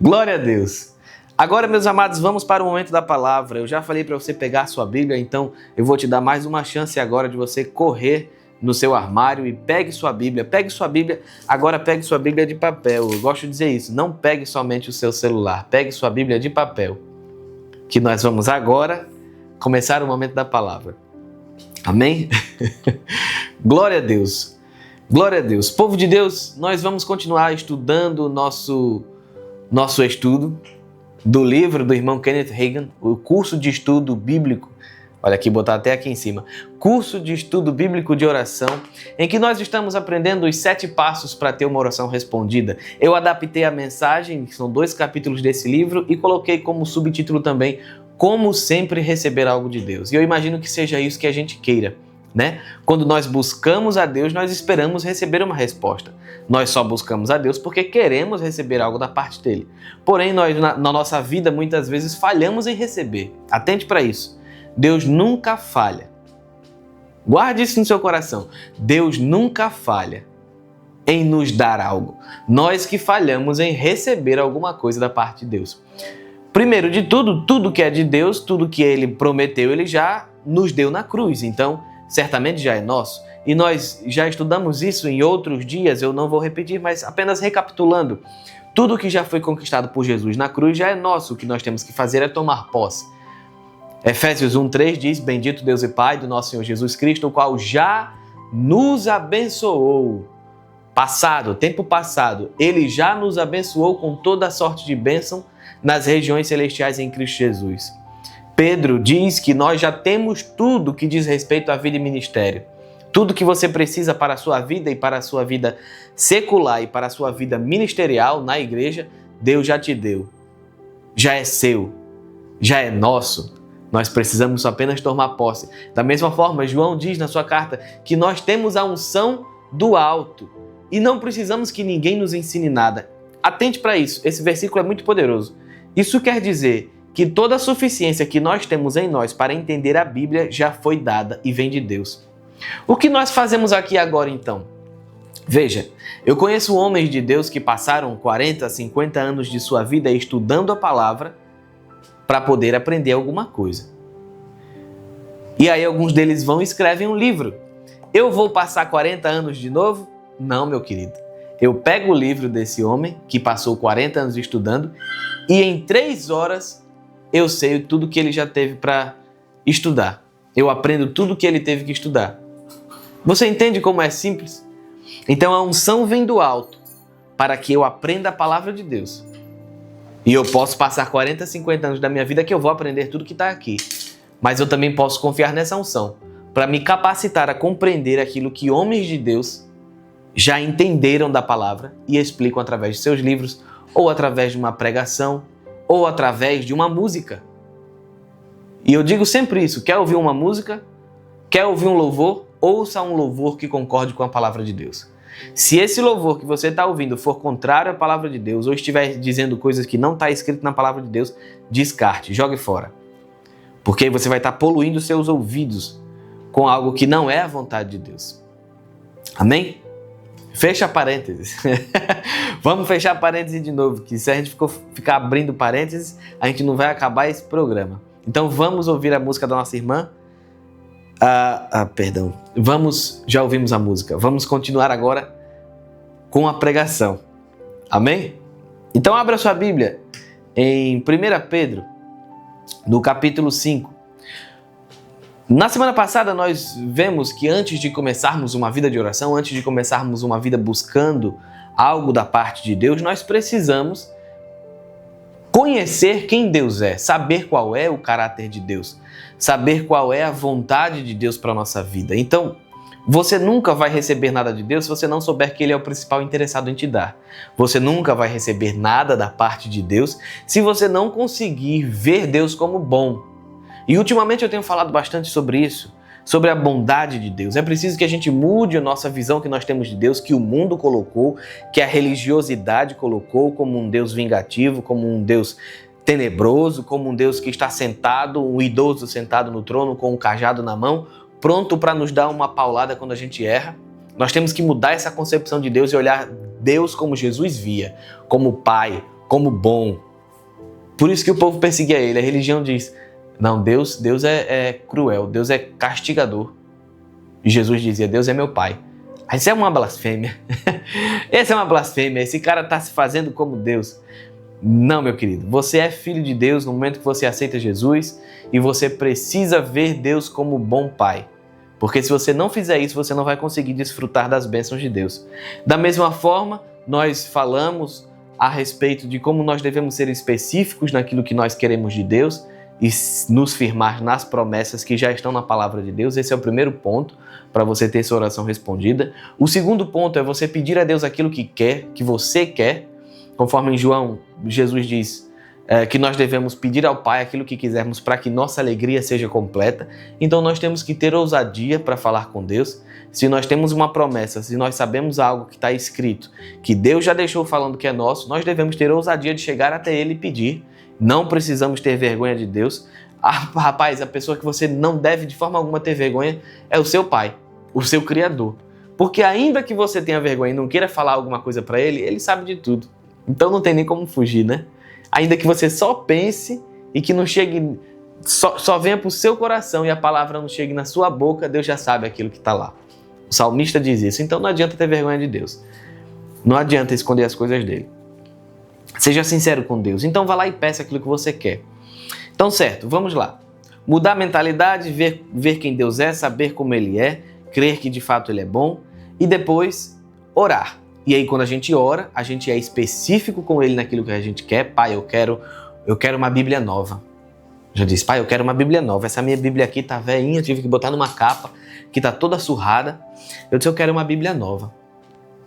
Glória a Deus! Agora, meus amados, vamos para o momento da palavra. Eu já falei para você pegar a sua Bíblia, então eu vou te dar mais uma chance agora de você correr no seu armário e pegue sua Bíblia. Pegue sua Bíblia, agora pegue sua Bíblia de papel. Eu gosto de dizer isso, não pegue somente o seu celular, pegue sua Bíblia de papel. Que nós vamos agora começar o momento da palavra. Amém? Glória a Deus! Glória a Deus! Povo de Deus, nós vamos continuar estudando o nosso estudo do livro do irmão Kenneth Hagin, o curso de estudo bíblico, olha aqui, botar até aqui em cima, curso de estudo bíblico de oração, em que nós estamos aprendendo os 7 passos para ter uma oração respondida. Eu adaptei a mensagem, que são 2 capítulos desse livro, e coloquei como subtítulo também, Como Sempre Receber Algo de Deus. E eu imagino que seja isso que a gente queira, né? Quando nós buscamos a Deus, nós esperamos receber uma resposta. Nós só buscamos a Deus porque queremos receber algo da parte dele. Porém, nós na nossa vida muitas vezes falhamos em receber. Atente para isso. Deus nunca falha. Guarde isso no seu coração. Deus nunca falha em nos dar algo. Nós que falhamos em receber alguma coisa da parte de Deus. Primeiro de tudo, tudo que é de Deus, tudo que Ele prometeu, Ele já nos deu na cruz. Então, certamente já é nosso. E nós já estudamos isso em outros dias, eu não vou repetir, mas apenas recapitulando. Tudo que já foi conquistado por Jesus na cruz já é nosso. O que nós temos que fazer é tomar posse. Efésios 1:3 diz: Bendito Deus e Pai do nosso Senhor Jesus Cristo, o qual já nos abençoou. Passado, tempo passado, Ele já nos abençoou com toda a sorte de bênção nas regiões celestiais em Cristo Jesus. Pedro diz que nós já temos tudo que diz respeito à vida e ministério. Tudo que você precisa para a sua vida e para a sua vida secular e para a sua vida ministerial na igreja, Deus já te deu. Já é seu. Já é nosso. Nós precisamos apenas tomar posse. Da mesma forma, João diz na sua carta que nós temos a unção do alto e não precisamos que ninguém nos ensine nada. Atente para isso. Esse versículo é muito poderoso. Isso quer dizer que toda a suficiência que nós temos em nós para entender a Bíblia já foi dada e vem de Deus. O que nós fazemos aqui agora então? Veja, eu conheço homens de Deus que passaram 40, 50 anos de sua vida estudando a palavra para poder aprender alguma coisa. E aí alguns deles vão e escrevem um livro. Eu vou passar 40 anos de novo? Não, meu querido. Eu pego o livro desse homem que passou 40 anos estudando e em 3 horas eu sei tudo que ele já teve para estudar. Eu aprendo tudo que ele teve que estudar. Você entende como é simples? Então a unção vem do alto para que eu aprenda a palavra de Deus. E eu posso passar 40, 50 anos da minha vida que eu vou aprender tudo que está aqui. Mas eu também posso confiar nessa unção para me capacitar a compreender aquilo que homens de Deus já entenderam da palavra e explicam através de seus livros, ou através de uma pregação, ou através de uma música. E eu digo sempre isso, quer ouvir uma música? Quer ouvir um louvor? Ouça um louvor que concorde com a palavra de Deus. Se esse louvor que você está ouvindo for contrário à palavra de Deus, ou estiver dizendo coisas que não está escrito na palavra de Deus, descarte, jogue fora. Porque aí você vai estar poluindo seus ouvidos com algo que não é a vontade de Deus. Amém? Fecha parênteses. Vamos fechar parênteses de novo, que se a gente ficar abrindo parênteses, a gente não vai acabar esse programa. Então vamos ouvir a música da nossa irmã. Perdão. Já ouvimos a música. Vamos continuar agora com a pregação. Amém? Então abra sua Bíblia em 1 Pedro, no capítulo 5. Na semana passada nós vemos que antes de começarmos uma vida de oração, antes de começarmos uma vida buscando algo da parte de Deus, nós precisamos conhecer quem Deus é, saber qual é o caráter de Deus, saber qual é a vontade de Deus para a nossa vida. Então, você nunca vai receber nada de Deus se você não souber que Ele é o principal interessado em te dar. Você nunca vai receber nada da parte de Deus se você não conseguir ver Deus como bom. E ultimamente eu tenho falado bastante sobre isso, sobre a bondade de Deus. É preciso que a gente mude a nossa visão que nós temos de Deus, que o mundo colocou, que a religiosidade colocou como um Deus vingativo, como um Deus tenebroso, como um Deus que está sentado, um idoso sentado no trono com um cajado na mão, pronto para nos dar uma paulada quando a gente erra. Nós temos que mudar essa concepção de Deus e olhar Deus como Jesus via, como Pai, como bom. Por isso que o povo perseguia ele. A religião diz, não, Deus é cruel, Deus é castigador. E Jesus dizia, Deus é meu pai. Isso é uma blasfêmia. Essa é uma blasfêmia. Esse cara está se fazendo como Deus. Não, meu querido. Você é filho de Deus no momento que você aceita Jesus e você precisa ver Deus como bom pai. Porque se você não fizer isso, você não vai conseguir desfrutar das bênçãos de Deus. Da mesma forma, nós falamos a respeito de como nós devemos ser específicos naquilo que nós queremos de Deus e nos firmar nas promessas que já estão na palavra de Deus. Esse é o primeiro ponto para você ter sua oração respondida. O segundo ponto é você pedir a Deus aquilo que quer, que você quer. Conforme em João, Jesus diz que nós devemos pedir ao Pai aquilo que quisermos para que nossa alegria seja completa. Então nós temos que ter ousadia para falar com Deus. Se nós temos uma promessa, se nós sabemos algo que está escrito, que Deus já deixou falando que é nosso, nós devemos ter ousadia de chegar até Ele e pedir. Não precisamos ter vergonha de Deus. Rapaz, a pessoa que você não deve de forma alguma ter vergonha é o seu Pai, o seu Criador. Porque ainda que você tenha vergonha e não queira falar alguma coisa para Ele, Ele sabe de tudo. Então não tem nem como fugir, né? Ainda que você só pense e que não chegue, só venha para o seu coração e a palavra não chegue na sua boca, Deus já sabe aquilo que está lá. O salmista diz isso. Então não adianta ter vergonha de Deus. Não adianta esconder as coisas dele. Seja sincero com Deus. Então vá lá e peça aquilo que você quer. Então, certo, vamos lá. Mudar a mentalidade, ver quem Deus é, saber como Ele é, crer que de fato Ele é bom e depois orar. E aí quando a gente ora, a gente é específico com Ele naquilo que a gente quer. Pai, eu quero uma Bíblia nova. Já disse, pai, eu quero uma Bíblia nova. Essa minha Bíblia aqui tá velhinha, tive que botar numa capa que tá toda surrada. Eu disse, eu quero uma Bíblia nova.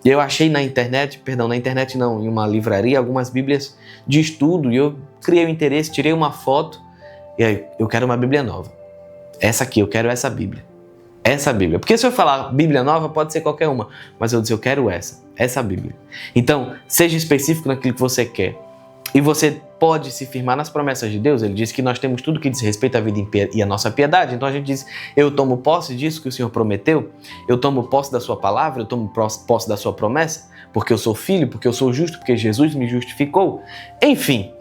E eu achei na internet em uma livraria, algumas Bíblias de estudo. E eu criei o interesse, tirei uma foto. E aí, eu quero uma Bíblia nova. Essa aqui, eu quero essa Bíblia. Essa Bíblia. Porque se eu falar Bíblia nova, pode ser qualquer uma. Mas eu disse, eu quero essa Bíblia. Então, seja específico naquilo que você quer. E você pode se firmar nas promessas de Deus. Ele diz que nós temos tudo que diz respeito à vida e à nossa piedade. Então a gente diz, eu tomo posse disso que o Senhor prometeu. Eu tomo posse da sua palavra, eu tomo posse da sua promessa. Porque eu sou filho, porque eu sou justo, porque Jesus me justificou. Enfim,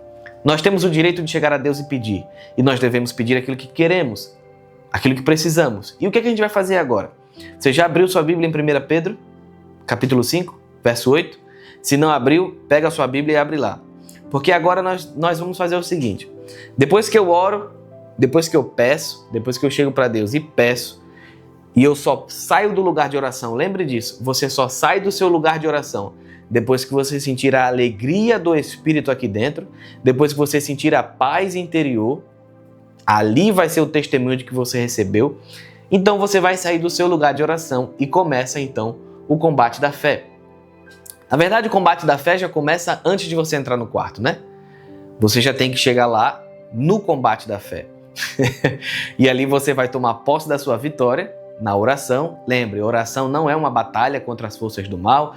nós temos o direito de chegar a Deus e pedir. E nós devemos pedir aquilo que queremos, aquilo que precisamos. E o que a gente vai fazer agora? Você já abriu sua Bíblia em 1 Pedro, capítulo 5, verso 8? Se não abriu, pega a sua Bíblia e abre lá. Porque agora nós vamos fazer o seguinte. Depois que eu oro, depois que eu peço, depois que eu chego para Deus e peço, e eu só saio do lugar de oração, lembre disso, você só sai do seu lugar de oração depois que você sentir a alegria do Espírito aqui dentro, depois que você sentir a paz interior, ali vai ser o testemunho de que você recebeu. Então você vai sair do seu lugar de oração e começa então o combate da fé. Na verdade, o combate da fé já começa antes de você entrar no quarto, né? Você já tem que chegar lá no combate da fé. E ali você vai tomar posse da sua vitória na oração. Lembre, oração não é uma batalha contra as forças do mal.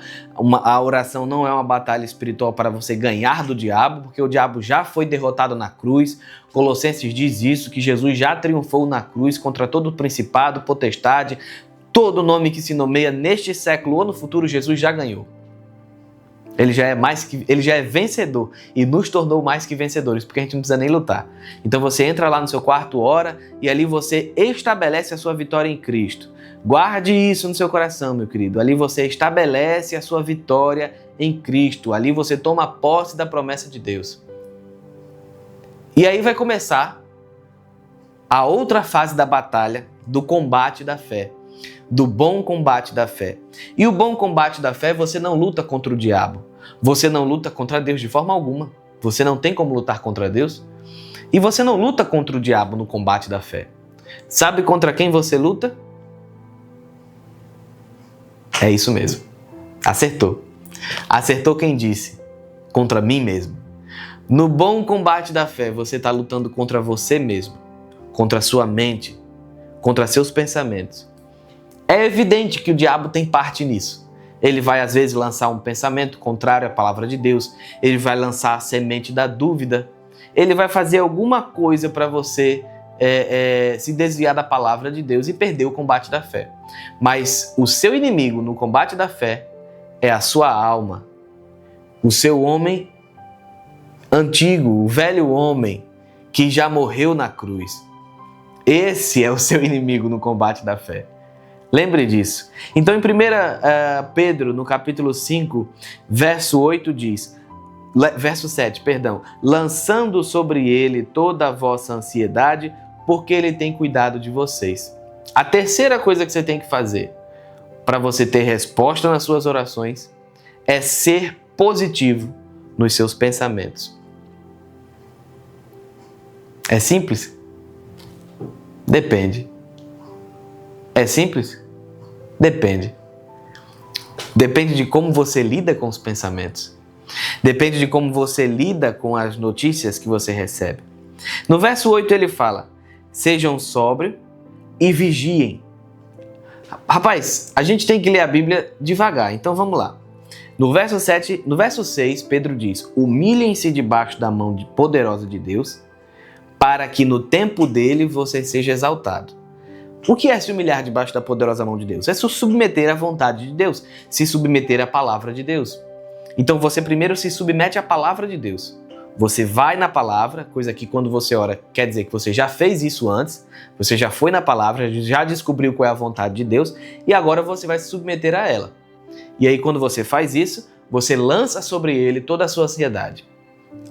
A oração não é uma batalha espiritual para você ganhar do diabo, porque o diabo já foi derrotado na cruz. Colossenses diz isso, que Jesus já triunfou na cruz contra todo principado, potestade, todo nome que se nomeia neste século ou no futuro, Jesus já ganhou. Ele já é vencedor e nos tornou mais que vencedores, porque a gente não precisa nem lutar. Então você entra lá no seu quarto, ora, e ali você estabelece a sua vitória em Cristo. Guarde isso no seu coração, meu querido. Ali você estabelece a sua vitória em Cristo. Ali você toma posse da promessa de Deus. E aí vai começar a outra fase da batalha, do combate da fé. Do bom combate da fé. E o bom combate da fé, você não luta contra o diabo. Você não luta contra Deus de forma alguma. Você não tem como lutar contra Deus. E você não luta contra o diabo no combate da fé. Sabe contra quem você luta? É isso mesmo. Acertou. Acertou quem disse. Contra mim mesmo. No bom combate da fé, você está lutando contra você mesmo. Contra a sua mente. Contra seus pensamentos. É evidente que o diabo tem parte nisso. Ele vai, às vezes, lançar um pensamento contrário à palavra de Deus. Ele vai lançar a semente da dúvida. Ele vai fazer alguma coisa para você se desviar da palavra de Deus e perder o combate da fé. Mas o seu inimigo no combate da fé é a sua alma. O seu homem antigo, o velho homem que já morreu na cruz. Esse é o seu inimigo no combate da fé. Lembre disso. Então, em 1 Pedro, no capítulo 5, verso 7, lançando sobre ele toda a vossa ansiedade, porque ele tem cuidado de vocês. A terceira coisa que você tem que fazer para você ter resposta nas suas orações é ser positivo nos seus pensamentos. É simples? Depende. É simples? Depende. Depende de como você lida com os pensamentos. Depende de como você lida com as notícias que você recebe. No verso 8 ele fala: sejam sóbrios e vigiem. Rapaz, a gente tem que ler a Bíblia devagar, então vamos lá. No verso 6, Pedro diz: humilhem-se debaixo da mão poderosa de Deus, para que no tempo dele você seja exaltado. O que é se humilhar debaixo da poderosa mão de Deus? É se submeter à vontade de Deus, se submeter à palavra de Deus. Então você primeiro se submete à palavra de Deus. Você vai na palavra, coisa que quando você ora quer dizer que você já fez isso antes, você já foi na palavra, já descobriu qual é a vontade de Deus e agora você vai se submeter a ela. E aí quando você faz isso, você lança sobre ele toda a sua ansiedade.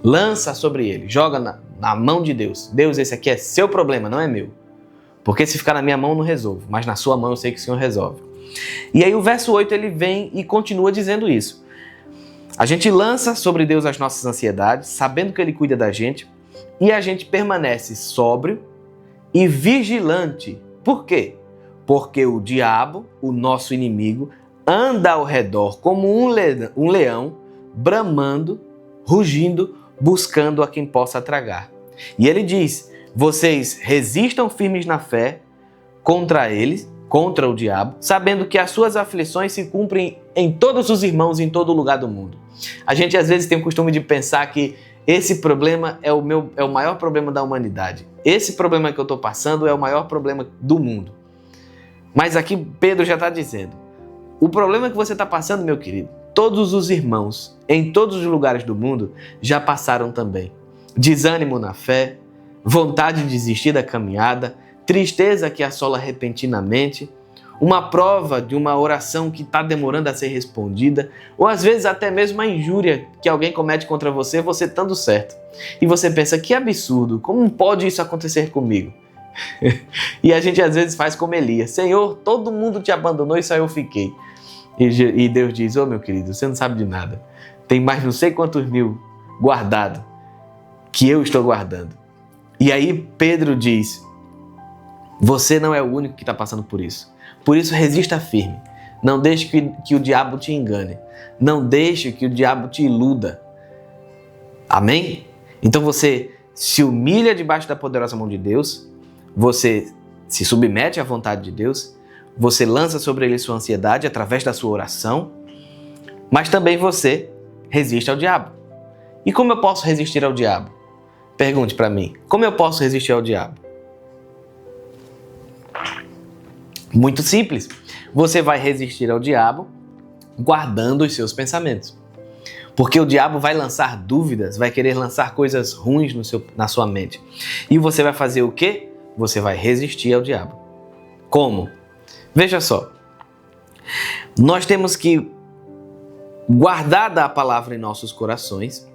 Lança sobre ele, joga na mão de Deus. Deus, esse aqui é seu problema, não é meu. Porque se ficar na minha mão eu não resolvo, mas na sua mão eu sei que o Senhor resolve. E aí o verso 8 ele vem e continua dizendo isso. A gente lança sobre Deus as nossas ansiedades, sabendo que Ele cuida da gente, e a gente permanece sóbrio e vigilante. Por quê? Porque o diabo, o nosso inimigo, anda ao redor como um leão, bramando, rugindo, buscando a quem possa tragar. E ele diz: vocês resistam firmes na fé contra eles, contra o diabo, sabendo que as suas aflições se cumprem em todos os irmãos em todo lugar do mundo. A gente às vezes tem o costume de pensar que esse problema é o maior problema da humanidade. Esse problema que eu estou passando é o maior problema do mundo. Mas aqui Pedro já está dizendo, o problema que você está passando, meu querido, todos os irmãos em todos os lugares do mundo já passaram também. Desânimo na fé, vontade de desistir da caminhada, tristeza que assola repentinamente, uma prova de uma oração que está demorando a ser respondida, ou às vezes até mesmo uma injúria que alguém comete contra você, você estando certo. E você pensa, que absurdo, como pode isso acontecer comigo? E a gente às vezes faz como Elias: Senhor, todo mundo te abandonou e só eu fiquei. E Deus diz: ô meu querido, você não sabe de nada. Tem mais não sei quantos mil guardado, que eu estou guardando. E aí Pedro diz: você não é o único que está passando por isso. Por isso resista firme. Não deixe que o diabo te engane. Não deixe que o diabo te iluda. Amém? Então você se humilha debaixo da poderosa mão de Deus. Você se submete à vontade de Deus. Você lança sobre ele sua ansiedade através da sua oração. Mas também você resiste ao diabo. E como eu posso resistir ao diabo? Pergunte para mim. Como eu posso resistir ao diabo? Muito simples. Você vai resistir ao diabo guardando os seus pensamentos. Porque o diabo vai lançar dúvidas, vai querer lançar coisas ruins na sua mente. E você vai fazer o quê? Você vai resistir ao diabo. Como? Veja só. Nós temos que guardar a palavra em nossos corações.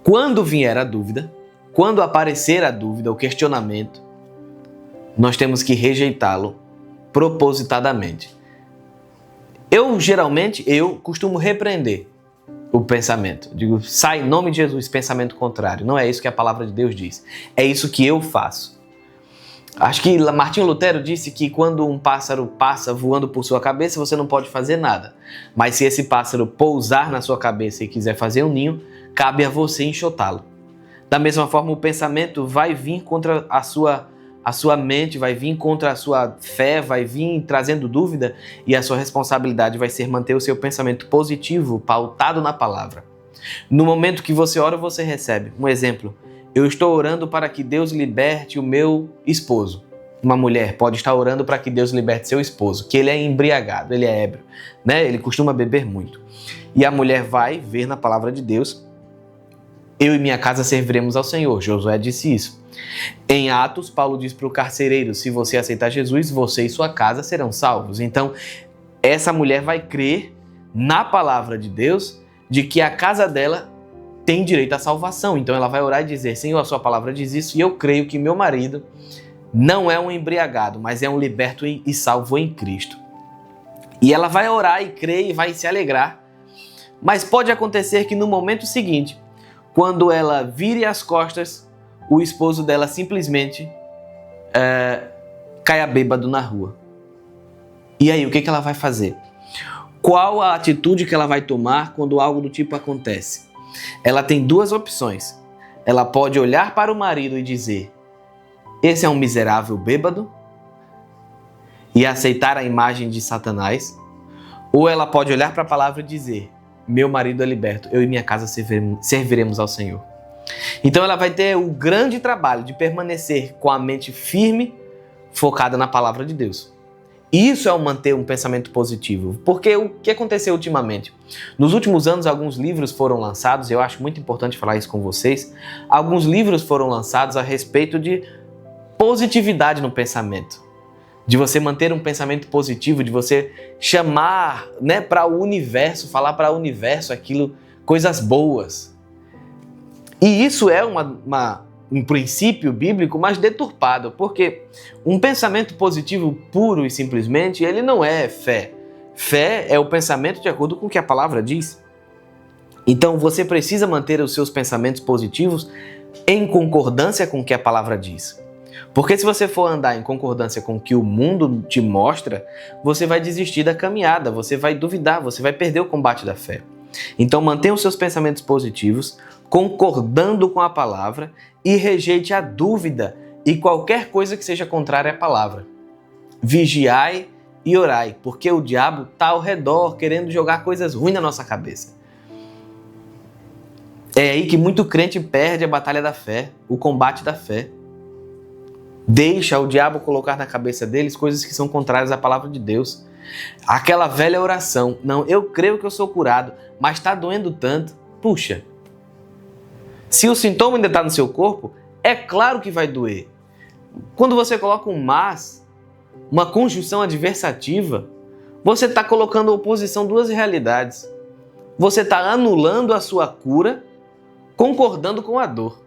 Quando vier a dúvida, quando aparecer a dúvida, o questionamento, nós temos que rejeitá-lo propositadamente. Eu costumo repreender o pensamento. Digo, sai em nome de Jesus, pensamento contrário. Não é isso que a palavra de Deus diz. É isso que eu faço. Acho que Martinho Lutero disse que quando um pássaro passa voando por sua cabeça, você não pode fazer nada. Mas se esse pássaro pousar na sua cabeça e quiser fazer um ninho, cabe a você enxotá-lo. Da mesma forma, o pensamento vai vir contra a sua mente, vai vir contra a sua fé, vai vir trazendo dúvida, e a sua responsabilidade vai ser manter o seu pensamento positivo, pautado na palavra. No momento que você ora, você recebe. Um exemplo: eu estou orando para que Deus liberte o meu esposo. Uma mulher pode estar orando para que Deus liberte seu esposo, que ele é embriagado, ele é ébrio, né? Ele costuma beber muito. E a mulher vai ver na palavra de Deus: eu e minha casa serviremos ao Senhor. Josué disse isso. Em Atos, Paulo diz para o carcereiro, se você aceitar Jesus, você e sua casa serão salvos. Então, essa mulher vai crer na palavra de Deus, de que a casa dela tem direito à salvação. Então ela vai orar e dizer, Senhor, a sua palavra diz isso, e eu creio que meu marido não é um embriagado, mas é um liberto e salvo em Cristo. E ela vai orar e crer e vai se alegrar. Mas pode acontecer que no momento seguinte, quando ela vire as costas, o esposo dela simplesmente caia bêbado na rua. E aí, o que ela vai fazer? Qual a atitude que ela vai tomar quando algo do tipo acontece? Ela tem duas opções. Ela pode olhar para o marido e dizer, esse é um miserável bêbado, e aceitar a imagem de Satanás, ou ela pode olhar para a palavra e dizer, meu marido é liberto, eu e minha casa serviremos ao Senhor. Então ela vai ter o grande trabalho de permanecer com a mente firme, focada na palavra de Deus. Isso é manter um pensamento positivo. Porque o que aconteceu ultimamente? Nos últimos anos, alguns livros foram lançados, eu acho muito importante falar isso com vocês, alguns livros foram lançados a respeito de positividade no pensamento. De você manter um pensamento positivo, de você chamar, para o universo, falar para o universo aquilo, coisas boas. E isso é um princípio bíblico, mas deturpado, porque um pensamento positivo puro e simplesmente, ele não é fé. Fé é o pensamento de acordo com o que a palavra diz. Então você precisa manter os seus pensamentos positivos em concordância com o que a palavra diz. Porque se você for andar em concordância com o que o mundo te mostra, você vai desistir da caminhada, você vai duvidar, você vai perder o combate da fé. Então mantenha os seus pensamentos positivos, concordando com a palavra, e rejeite a dúvida e qualquer coisa que seja contrária à palavra. Vigiai e orai, porque o diabo está ao redor querendo jogar coisas ruins na nossa cabeça. É aí que muito crente perde a batalha da fé, o combate da fé. Deixa o diabo colocar na cabeça deles coisas que são contrárias à palavra de Deus. Aquela velha oração, não, eu creio que eu sou curado, mas está doendo tanto. Puxa, se o sintoma ainda está no seu corpo, é claro que vai doer. Quando você coloca um mas, uma conjunção adversativa, você está colocando oposição duas realidades. Você está anulando a sua cura, concordando com a dor.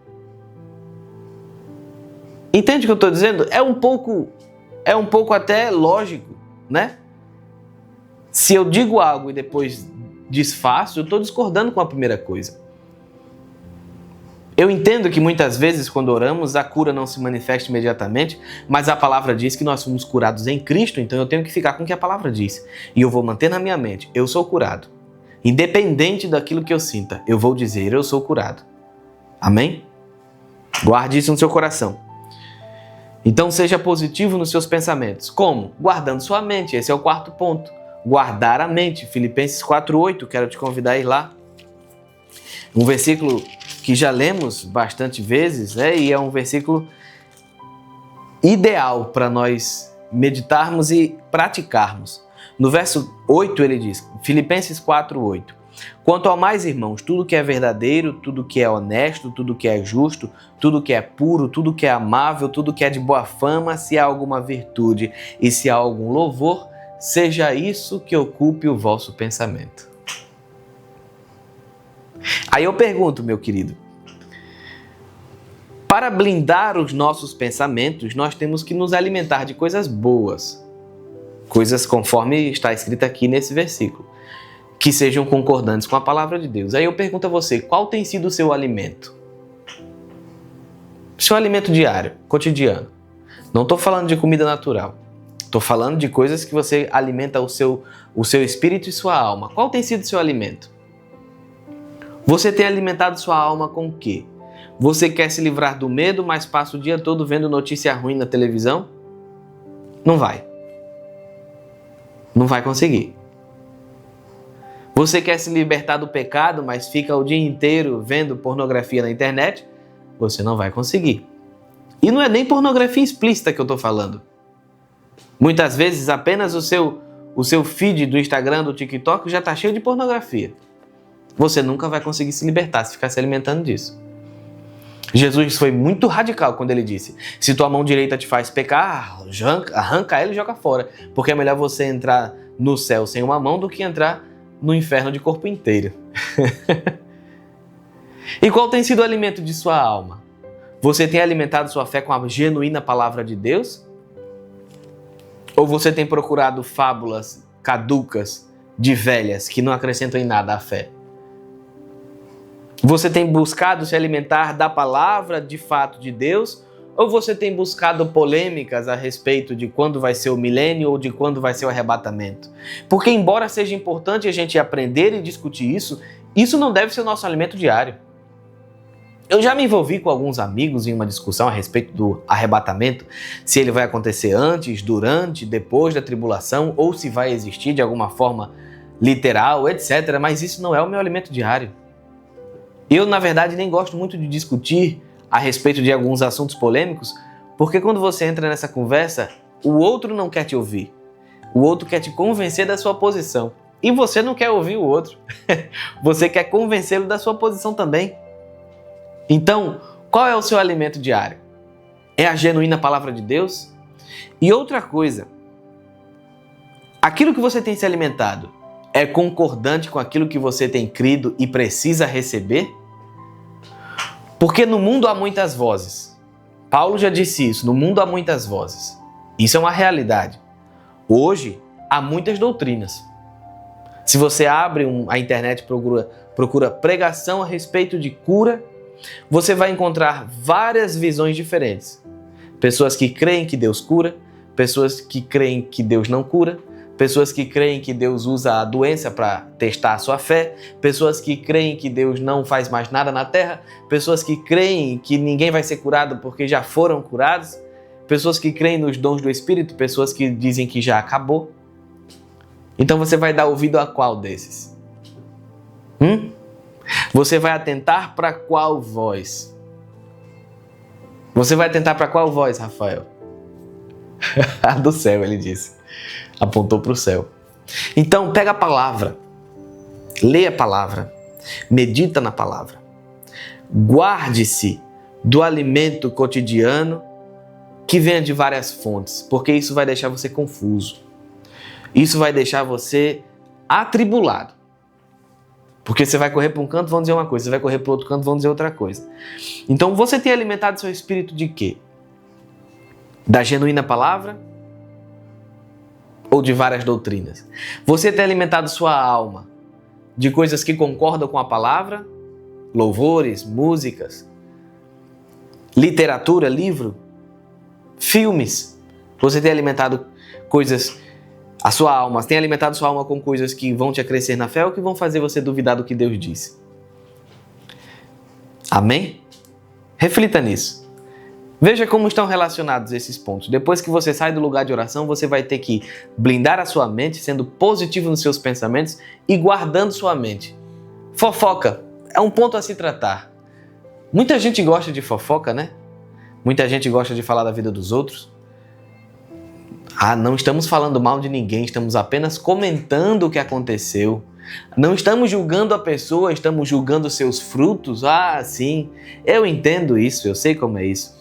Entende o que eu estou dizendo? É um pouco até lógico, né? Se eu digo algo e depois desfaço, eu estou discordando com a primeira coisa. Eu entendo que muitas vezes, quando oramos, a cura não se manifesta imediatamente, mas a palavra diz que nós somos curados em Cristo, então eu tenho que ficar com o que a palavra diz. E eu vou manter na minha mente, eu sou curado. Independente daquilo que eu sinta, eu vou dizer, eu sou curado. Amém? Guarde isso no seu coração. Então seja positivo nos seus pensamentos. Como? Guardando sua mente. Esse é o quarto ponto. Guardar a mente. Filipenses 4:8, quero te convidar a ir lá. Um versículo que já lemos bastante vezes, e é um versículo ideal para nós meditarmos e praticarmos. No verso 8 ele diz, Filipenses 4:8, quanto ao mais, irmãos, tudo que é verdadeiro, tudo que é honesto, tudo que é justo, tudo que é puro, tudo que é amável, tudo que é de boa fama, se há alguma virtude e se há algum louvor, seja isso que ocupe o vosso pensamento. Aí eu pergunto, meu querido, para blindar os nossos pensamentos, nós temos que nos alimentar de coisas boas, coisas conforme está escrito aqui nesse versículo, que sejam concordantes com a palavra de Deus. Aí eu pergunto a você, qual tem sido o seu alimento? Seu alimento diário, cotidiano. Não estou falando de comida natural. Estou falando de coisas que você alimenta o seu espírito e sua alma. Qual tem sido o seu alimento? Você tem alimentado sua alma com o quê? Você quer se livrar do medo, mas passa o dia todo vendo notícia ruim na televisão? Não vai. Não vai conseguir. Você quer se libertar do pecado, mas fica o dia inteiro vendo pornografia na internet? Você não vai conseguir. E não é nem pornografia explícita que eu estou falando. Muitas vezes apenas o seu feed do Instagram, do TikTok já está cheio de pornografia. Você nunca vai conseguir se libertar se ficar se alimentando disso. Jesus foi muito radical quando ele disse: se tua mão direita te faz pecar, arranca ela e joga fora, porque é melhor você entrar no céu sem uma mão do que entrar no inferno de corpo inteiro. E qual tem sido o alimento de sua alma? Você tem alimentado sua fé com a genuína palavra de Deus? Ou você tem procurado fábulas caducas de velhas que não acrescentam em nada à fé? Você tem buscado se alimentar da palavra de fato de Deus? Ou você tem buscado polêmicas a respeito de quando vai ser o milênio ou de quando vai ser o arrebatamento? Porque embora seja importante a gente aprender e discutir isso, isso não deve ser o nosso alimento diário. Eu já me envolvi com alguns amigos em uma discussão a respeito do arrebatamento, se ele vai acontecer antes, durante, depois da tribulação, ou se vai existir de alguma forma literal, etc. Mas isso não é o meu alimento diário. Eu, na verdade, nem gosto muito de discutir a respeito de alguns assuntos polêmicos, porque quando você entra nessa conversa, o outro não quer te ouvir. O outro quer te convencer da sua posição. E você não quer ouvir o outro. Você quer convencê-lo da sua posição também. Então, qual é o seu alimento diário? É a genuína palavra de Deus? E outra coisa, aquilo que você tem se alimentado é concordante com aquilo que você tem crido e precisa receber? Porque no mundo há muitas vozes. Paulo já disse isso, no mundo há muitas vozes. Isso é uma realidade. Hoje, há muitas doutrinas. Se você abre a internet e procura pregação a respeito de cura, você vai encontrar várias visões diferentes. Pessoas que creem que Deus cura, pessoas que creem que Deus não cura, pessoas que creem que Deus usa a doença para testar a sua fé, pessoas que creem que Deus não faz mais nada na terra, pessoas que creem que ninguém vai ser curado porque já foram curados, pessoas que creem nos dons do Espírito, pessoas que dizem que já acabou. Então você vai dar ouvido a qual desses? Você vai atentar para qual voz? Você vai atentar para qual voz, Rafael? A do céu, ele disse. Apontou para o céu. Então, pega a palavra. Leia a palavra. Medita na palavra. Guarde-se do alimento cotidiano que venha de várias fontes, porque isso vai deixar você confuso. Isso vai deixar você atribulado. Porque você vai correr para um canto, vão dizer uma coisa. Você vai correr para o outro canto, vão dizer outra coisa. Então, você tem alimentado seu espírito de quê? Da genuína palavra? Ou de várias doutrinas? Você tem alimentado sua alma de coisas que concordam com a palavra? Louvores, músicas, literatura, livro, filmes? Você tem alimentado coisas... A sua alma, tem alimentado sua alma com coisas que vão te acrescer na fé ou que vão fazer você duvidar do que Deus disse? Amém? Reflita nisso. Veja como estão relacionados esses pontos. Depois que você sai do lugar de oração, você vai ter que blindar a sua mente, sendo positivo nos seus pensamentos e guardando sua mente. Fofoca é um ponto a se tratar. Muita gente gosta de fofoca, né? Muita gente gosta de falar da vida dos outros. Não estamos falando mal de ninguém, estamos apenas comentando o que aconteceu. Não estamos julgando a pessoa, estamos julgando seus frutos. Sim, eu entendo isso, eu sei como é isso.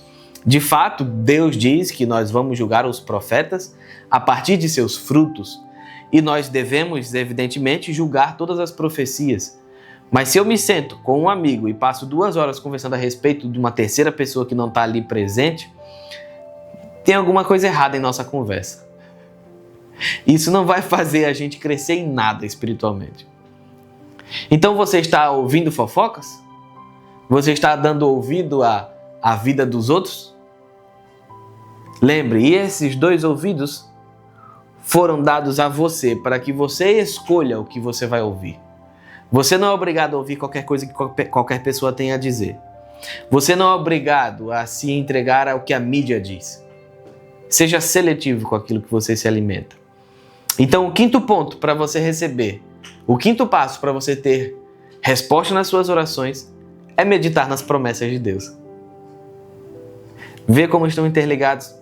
De fato, Deus diz que nós vamos julgar os profetas a partir de seus frutos. E nós devemos, evidentemente, julgar todas as profecias. Mas se eu me sento com um amigo e passo 2 horas conversando a respeito de uma terceira pessoa que não está ali presente, tem alguma coisa errada em nossa conversa. Isso não vai fazer a gente crescer em nada espiritualmente. Então você está ouvindo fofocas? Você está dando ouvido à vida dos outros? Lembre, e esses 2 ouvidos foram dados a você para que você escolha o que você vai ouvir. Você não é obrigado a ouvir qualquer coisa que qualquer pessoa tenha a dizer. Você não é obrigado a se entregar ao que a mídia diz. Seja seletivo com aquilo que você se alimenta. Então, o 5º ponto para você receber, o 5º passo para você ter resposta nas suas orações é meditar nas promessas de Deus. Ver como estão interligados.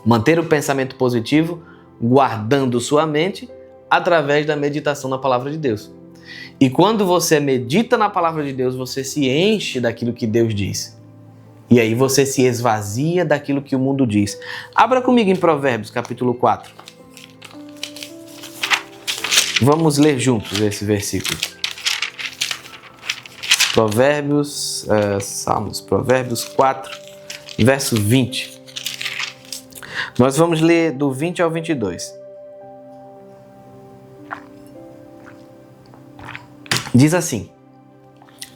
Manter o pensamento positivo, guardando sua mente através da meditação na palavra de Deus. E quando você medita na palavra de Deus, você se enche daquilo que Deus diz. E aí você se esvazia daquilo que o mundo diz. Abra comigo em Provérbios, capítulo 4. Vamos ler juntos esse versículo. Provérbios 4, verso 20. Nós vamos ler do 20 ao 22. Diz assim: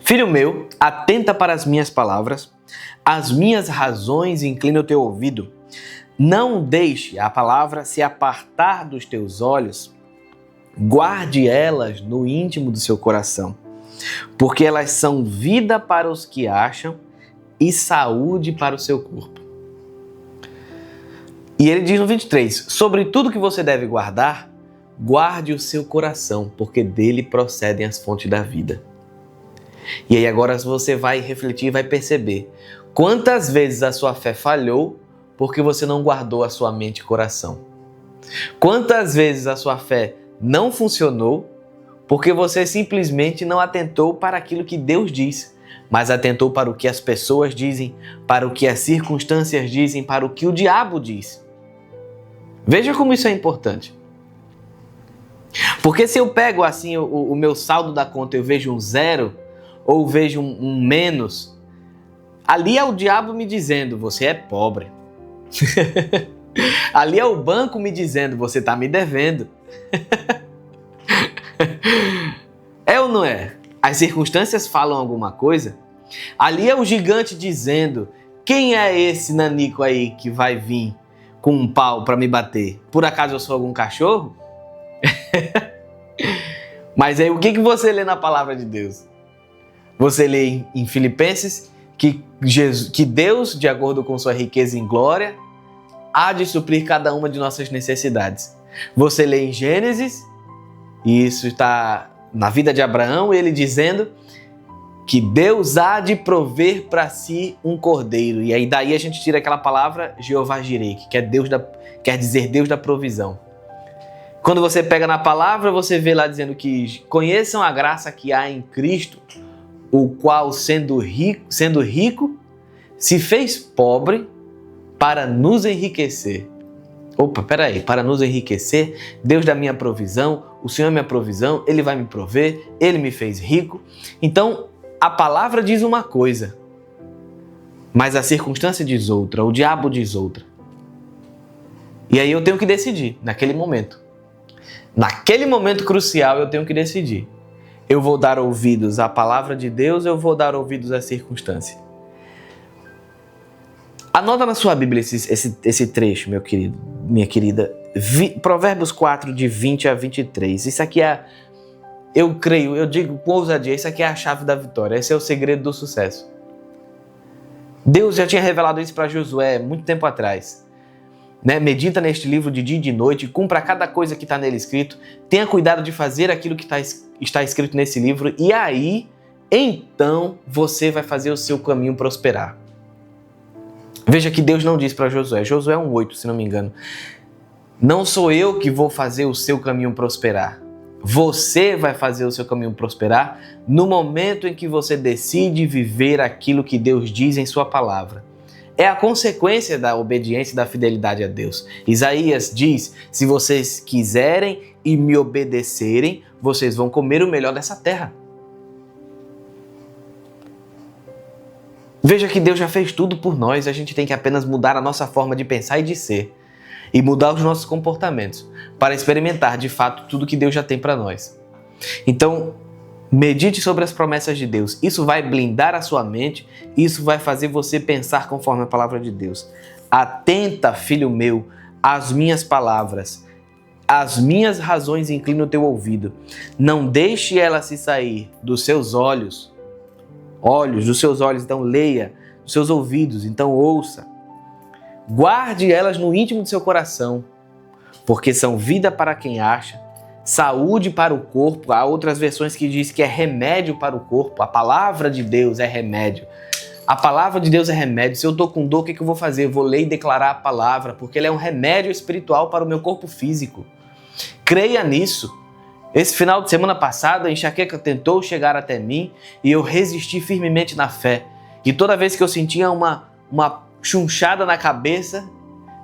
Filho meu, atenta para as minhas palavras, as minhas razões inclina o teu ouvido. Não deixe a palavra se apartar dos teus olhos, guarde elas no íntimo do seu coração, porque elas são vida para os que acham e saúde para o seu corpo. E ele diz no 23, sobre tudo que você deve guardar, guarde o seu coração, porque dele procedem as fontes da vida. E aí agora você vai refletir e vai perceber quantas vezes a sua fé falhou porque você não guardou a sua mente e coração. Quantas vezes a sua fé não funcionou porque você simplesmente não atentou para aquilo que Deus diz, mas atentou para o que as pessoas dizem, para o que as circunstâncias dizem, para o que o diabo diz. Veja como isso é importante. Porque se eu pego assim o meu saldo da conta, eu vejo um zero ou vejo um menos, ali é o diabo me dizendo, você é pobre. Ali é o banco me dizendo, você está me devendo. É ou não é? As circunstâncias falam alguma coisa? Ali é o gigante dizendo, quem é esse nanico aí que vai vir com um pau para me bater? Por acaso eu sou algum cachorro? Mas aí o que você lê na palavra de Deus? Você lê em Filipenses que Deus, de acordo com sua riqueza em glória, há de suprir cada uma de nossas necessidades. Você lê em Gênesis, e isso está na vida de Abraão, ele dizendo que Deus há de prover para si um cordeiro. E aí daí a gente tira aquela palavra Jeová Jireh, que quer dizer Deus da provisão. Quando você pega na palavra, você vê lá dizendo que conheçam a graça que há em Cristo, o qual, sendo rico, se fez pobre para nos enriquecer. Para nos enriquecer, Deus dá minha provisão, o Senhor é minha provisão, Ele vai me prover, Ele me fez rico. Então, a palavra diz uma coisa, mas a circunstância diz outra, o diabo diz outra. E aí eu tenho que decidir, naquele momento. Naquele momento crucial eu tenho que decidir. Eu vou dar ouvidos à palavra de Deus, eu vou dar ouvidos à circunstância. Anota na sua Bíblia esse trecho, meu querido, minha querida. Provérbios 4, de 20 a 23. Isso aqui eu creio, eu digo com ousadia, isso aqui é a chave da vitória. Esse é o segredo do sucesso. Deus já tinha revelado isso para Josué muito tempo atrás. Medita neste livro de dia e de noite, cumpra cada coisa que está nele escrito, tenha cuidado de fazer aquilo que está escrito nesse livro, e aí, então, você vai fazer o seu caminho prosperar. Veja que Deus não diz para Josué 1:8, se não me engano, não sou eu que vou fazer o seu caminho prosperar. Você vai fazer o seu caminho prosperar no momento em que você decide viver aquilo que Deus diz em sua palavra. É a consequência da obediência e da fidelidade a Deus. Isaías diz, se vocês quiserem e me obedecerem, vocês vão comer o melhor dessa terra. Veja que Deus já fez tudo por nós, a gente tem que apenas mudar a nossa forma de pensar e de ser. E mudar os nossos comportamentos, para experimentar de fato tudo que Deus já tem para nós. Então, medite sobre as promessas de Deus. Isso vai blindar a sua mente, isso vai fazer você pensar conforme a palavra de Deus. Atenta, filho meu, às minhas palavras, as minhas razões inclina o teu ouvido. Não deixe ela se sair dos seus olhos, dos seus olhos, então leia, dos seus ouvidos, então ouça. Guarde elas no íntimo do seu coração, porque são vida para quem acha, saúde para o corpo. Há outras versões que diz que é remédio para o corpo. A palavra de Deus é remédio. A palavra de Deus é remédio. Se eu estou com dor, o que eu vou fazer? Eu vou ler e declarar a palavra, porque ela é um remédio espiritual para o meu corpo físico. Creia nisso. Esse final de semana passado, a enxaqueca tentou chegar até mim e eu resisti firmemente na fé. que toda vez que eu sentia uma chunchada na cabeça,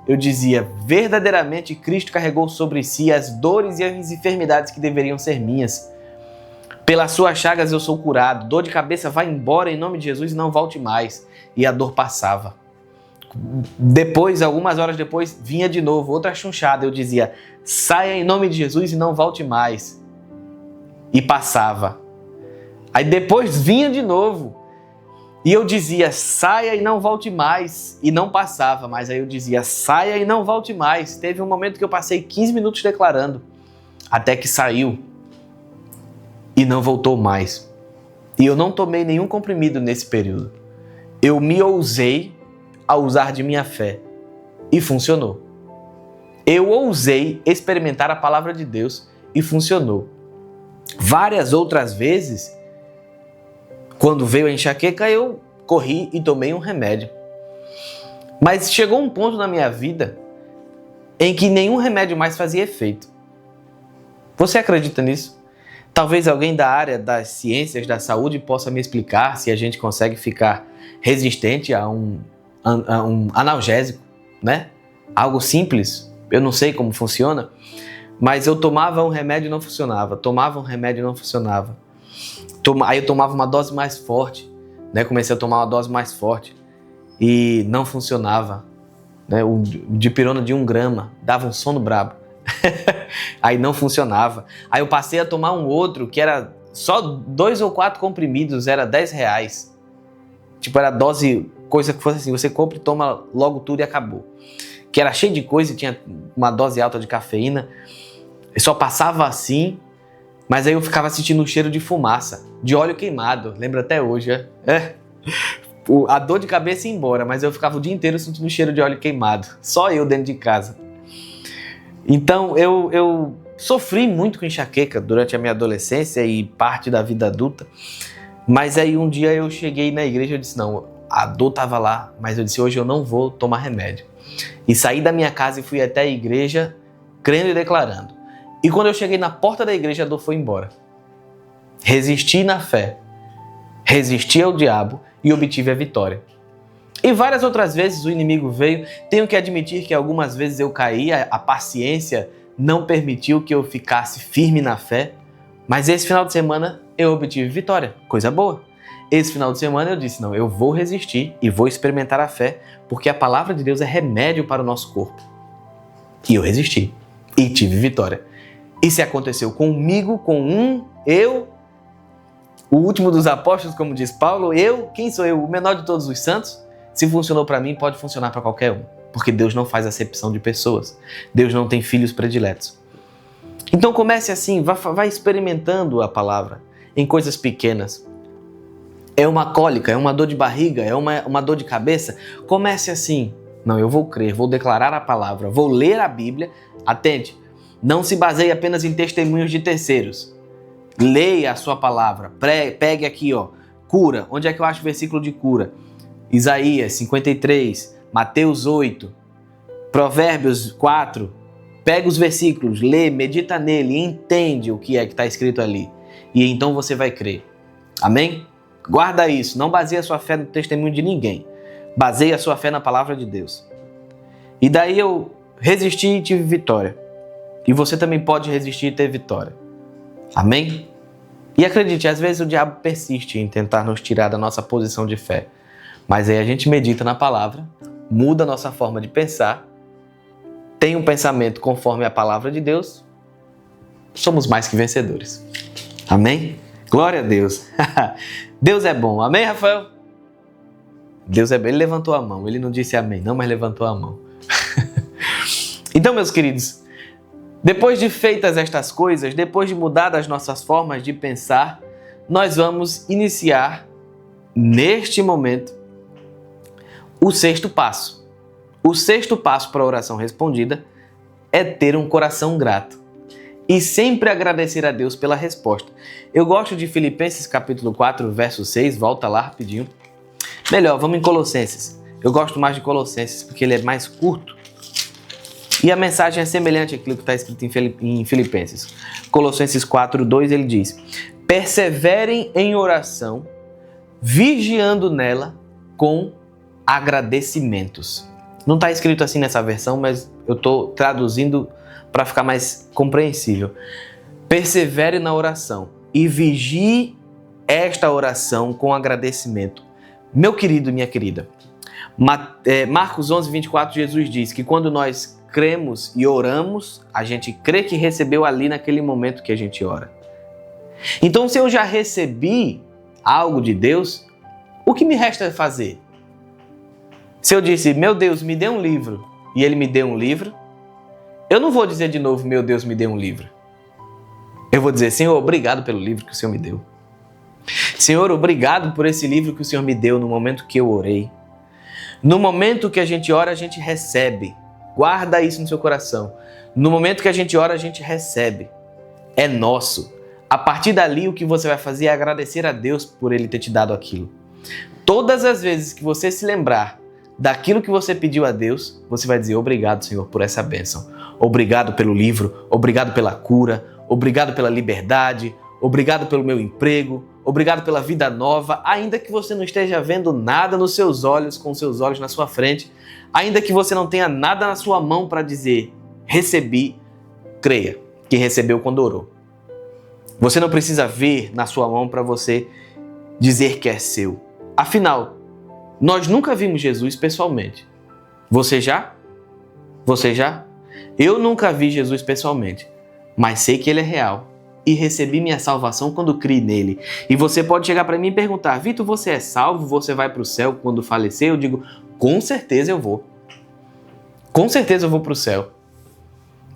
eu dizia: verdadeiramente Cristo carregou sobre si as dores e as enfermidades que deveriam ser minhas. Pelas suas chagas eu sou curado. Dor de cabeça, vai embora em nome de Jesus e não volte mais. E a dor passava. Depois, algumas horas depois, vinha de novo outra chunchada. Eu dizia: saia em nome de Jesus e não volte mais. E passava. Aí depois vinha de novo. E eu dizia: saia e não volte mais. E não passava. Mas aí eu dizia: saia e não volte mais. Teve um momento que eu passei 15 minutos declarando. Até que saiu. E não voltou mais. E eu não tomei nenhum comprimido nesse período. Eu me ousei a usar de minha fé. E funcionou. Eu ousei experimentar a palavra de Deus e funcionou. Várias outras vezes, quando veio a enxaqueca, eu corri e tomei um remédio. Mas chegou um ponto na minha vida em que nenhum remédio mais fazia efeito. Você acredita nisso? Talvez alguém da área das ciências da saúde possa me explicar se a gente consegue ficar resistente a um analgésico, né? Algo simples, eu não sei como funciona, mas eu tomava um remédio e não funcionava, tomava um remédio e não funcionava. Aí eu tomava uma dose mais forte, né? Comecei a tomar uma dose mais forte e não funcionava, né? O dipirona de 1 grama dava um sono brabo. Aí não funcionava. Aí eu passei a tomar um outro que era só 2 ou 4 comprimidos, era R$10. Tipo, era dose, coisa que fosse assim, você compra e toma logo tudo e acabou. Que era cheio de coisa e tinha uma dose alta de cafeína. Eu só passava assim, mas aí eu ficava sentindo um cheiro de fumaça, de óleo queimado. Lembro até hoje, a dor de cabeça ia embora, mas eu ficava o dia inteiro sentindo um cheiro de óleo queimado. Só eu dentro de casa. Então eu sofri muito com enxaqueca durante a minha adolescência e parte da vida adulta. Mas aí um dia eu cheguei na igreja e disse: não, a dor estava lá, mas eu disse: hoje eu não vou tomar remédio. E saí da minha casa e fui até a igreja, crendo e declarando. E quando eu cheguei na porta da igreja, a dor foi embora. Resisti na fé, resisti ao diabo e obtive a vitória. E várias outras vezes o inimigo veio. Tenho que admitir que algumas vezes eu caí, a paciência não permitiu que eu ficasse firme na fé. Mas esse final de semana eu obtive vitória, coisa boa. Esse final de semana eu disse: não, eu vou resistir e vou experimentar a fé, porque a palavra de Deus é remédio para o nosso corpo. E eu resisti e tive vitória. E se aconteceu comigo, eu, o último dos apóstolos, como diz Paulo, quem sou eu? O menor de todos os santos? Se funcionou para mim, pode funcionar para qualquer um. Porque Deus não faz acepção de pessoas. Deus não tem filhos prediletos. Então comece assim, vai experimentando a palavra em coisas pequenas. É uma cólica, é uma dor de barriga, é uma dor de cabeça. Comece assim. Não, eu vou crer, vou declarar a palavra, vou ler a Bíblia. Atente, não se baseie apenas em testemunhos de terceiros. Leia a sua palavra. Pegue aqui, cura. Onde é que eu acho o versículo de cura? Isaías 53, Mateus 8, Provérbios 4. Pega os versículos, lê, medita nele, entende o que é que está escrito ali. E então você vai crer. Amém? Guarda isso. Não baseie a sua fé no testemunho de ninguém. Baseie a sua fé na palavra de Deus. E daí eu resisti e tive vitória. E você também pode resistir e ter vitória. Amém? E acredite, às vezes o diabo persiste em tentar nos tirar da nossa posição de fé. Mas aí a gente medita na palavra, muda a nossa forma de pensar, tem um pensamento conforme a palavra de Deus, somos mais que vencedores. Amém? Glória a Deus. Deus é bom. Amém, Rafael? Deus é bom. Ele levantou a mão. Ele não disse amém, não, mas levantou a mão. Então, meus queridos, depois de feitas estas coisas, depois de mudar as nossas formas de pensar, nós vamos iniciar, neste momento, o 6º passo. O 6º passo para a oração respondida é ter um coração grato e sempre agradecer a Deus pela resposta. Eu gosto de Filipenses capítulo 4, verso 6, volta lá rapidinho. Melhor, vamos em Colossenses. Eu gosto mais de Colossenses porque ele é mais curto e a mensagem é semelhante àquilo que está escrito em Filipenses. Colossenses 4, 2, ele diz: perseverem em oração, vigiando nela com agradecimentos. Não está escrito assim nessa versão, mas eu estou traduzindo para ficar mais compreensível. Persevere na oração e vigie esta oração com agradecimento. Meu querido e minha querida, Marcos 11:24, Jesus diz que quando nós cremos e oramos, a gente crê que recebeu ali naquele momento que a gente ora. Então, se eu já recebi algo de Deus, o que me resta fazer? Se eu disse, meu Deus, me dê um livro, e Ele me deu um livro, eu não vou dizer de novo, meu Deus, me dê um livro. Eu vou dizer, Senhor, obrigado pelo livro que o Senhor me deu. Senhor, obrigado por esse livro que o Senhor me deu no momento que eu orei. No momento que a gente ora, a gente recebe. Guarda isso no seu coração. No momento que a gente ora, a gente recebe. É nosso. A partir dali, o que você vai fazer é agradecer a Deus por Ele ter te dado aquilo. Todas as vezes que você se lembrar daquilo que você pediu a Deus, você vai dizer, obrigado, Senhor, por essa bênção. Obrigado pelo livro, obrigado pela cura, obrigado pela liberdade, obrigado pelo meu emprego, obrigado pela vida nova, ainda que você não esteja vendo nada nos seus olhos, com os seus olhos na sua frente, ainda que você não tenha nada na sua mão para dizer, recebi, creia que recebeu quando orou. Você não precisa ver na sua mão para você dizer que é seu. Afinal, nós nunca vimos Jesus pessoalmente. Você já? Você já? Eu nunca vi Jesus pessoalmente, mas sei que Ele é real e recebi minha salvação quando criei nele. E você pode chegar para mim e perguntar, Vitor, você é salvo? Você vai para o céu quando falecer? Eu digo, com certeza eu vou. Com certeza eu vou para o céu.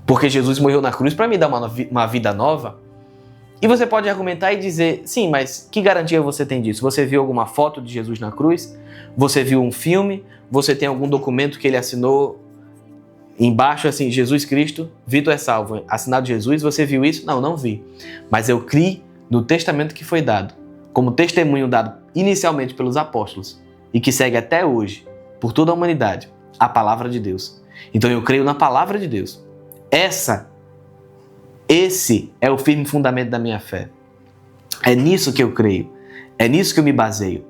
Porque Jesus morreu na cruz para me dar uma vida nova. E você pode argumentar e dizer, sim, mas que garantia você tem disso? Você viu alguma foto de Jesus na cruz? Você viu um filme? Você tem algum documento que ele assinou embaixo, assim, Jesus Cristo, Vitor é salvo, assinado Jesus, você viu isso? Não, não vi. Mas eu criei no testamento que foi dado, como testemunho dado inicialmente pelos apóstolos e que segue até hoje, por toda a humanidade, a palavra de Deus. Então eu creio na palavra de Deus. Esse é o firme fundamento da minha fé. É nisso que eu creio. É nisso que eu me baseio.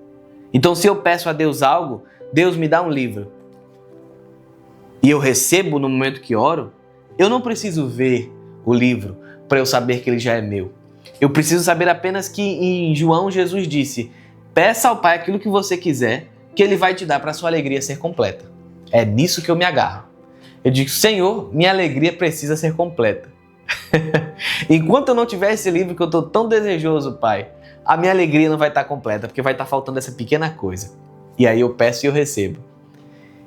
Então, se eu peço a Deus algo, Deus me dá um livro e eu recebo no momento que oro, eu não preciso ver o livro para eu saber que ele já é meu. Eu preciso saber apenas que em João Jesus disse, peça ao Pai aquilo que você quiser, que Ele vai te dar para a sua alegria ser completa. É nisso que eu me agarro. Eu digo, Senhor, minha alegria precisa ser completa. Enquanto eu não tiver esse livro que eu estou tão desejoso, Pai, a minha alegria não vai estar completa, porque vai estar faltando essa pequena coisa. E aí eu peço e eu recebo.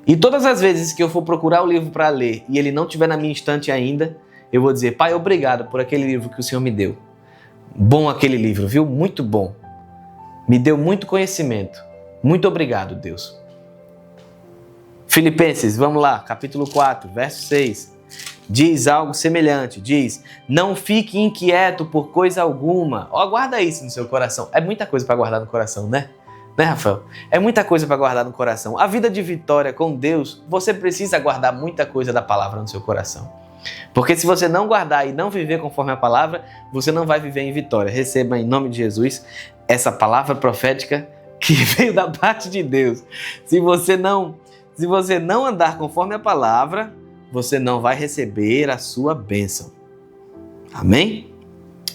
E todas as vezes que eu for procurar o livro para ler e ele não estiver na minha estante ainda, eu vou dizer, Pai, obrigado por aquele livro que o Senhor me deu. Bom aquele livro, viu? Muito bom. Me deu muito conhecimento. Muito obrigado, Deus. Filipenses, vamos lá, capítulo 4, verso 6. Diz algo semelhante, diz, não fique inquieto por coisa alguma. Ó, guarda isso no seu coração. É muita coisa para guardar no coração, né? Né, Rafael? É muita coisa para guardar no coração. A vida de vitória com Deus, você precisa guardar muita coisa da palavra no seu coração. Porque se você não guardar e não viver conforme a palavra, você não vai viver em vitória. Receba em nome de Jesus essa palavra profética que veio da parte de Deus. Se você não andar conforme a palavra, você não vai receber a sua bênção. Amém?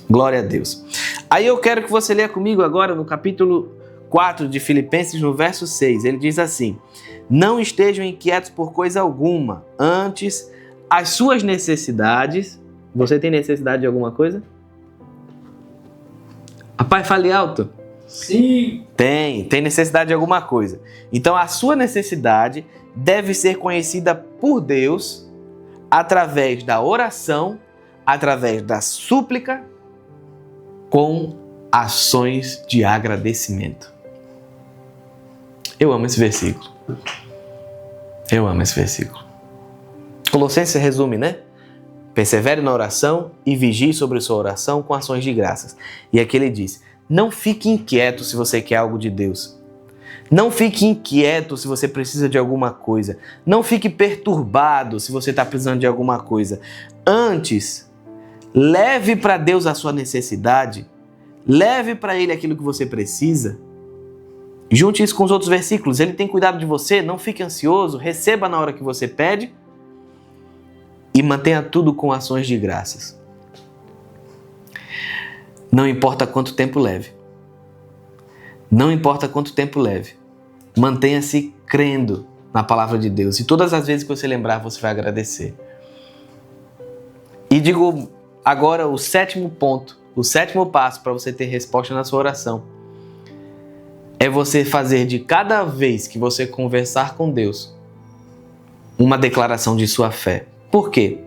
Glória a Deus. Aí eu quero que você leia comigo agora no capítulo 4 de Filipenses, no verso 6. Ele diz assim, não estejam inquietos por coisa alguma, antes as suas necessidades... Você tem necessidade de alguma coisa? Rapaz, fale alto. Sim. Tem necessidade de alguma coisa. Então a sua necessidade deve ser conhecida por Deus através da oração, através da súplica, com ações de agradecimento. Eu amo esse versículo. Eu amo esse versículo. Colossenses resume, né? Persevere na oração e vigie sobre sua oração com ações de graças. E aqui ele diz, não fique inquieto se você quer algo de Deus. Não fique inquieto se você precisa de alguma coisa. Não fique perturbado se você está precisando de alguma coisa. Antes, leve para Deus a sua necessidade. Leve para Ele aquilo que você precisa. Junte isso com os outros versículos. Ele tem cuidado de você, não fique ansioso, receba na hora que você pede e mantenha tudo com ações de graças. Não importa quanto tempo leve. Não importa quanto tempo leve. Mantenha-se crendo na palavra de Deus. E todas as vezes que você lembrar, você vai agradecer. E digo agora o sétimo ponto, o sétimo passo para você ter resposta na sua oração. É você fazer de cada vez que você conversar com Deus uma declaração de sua fé. Por quê?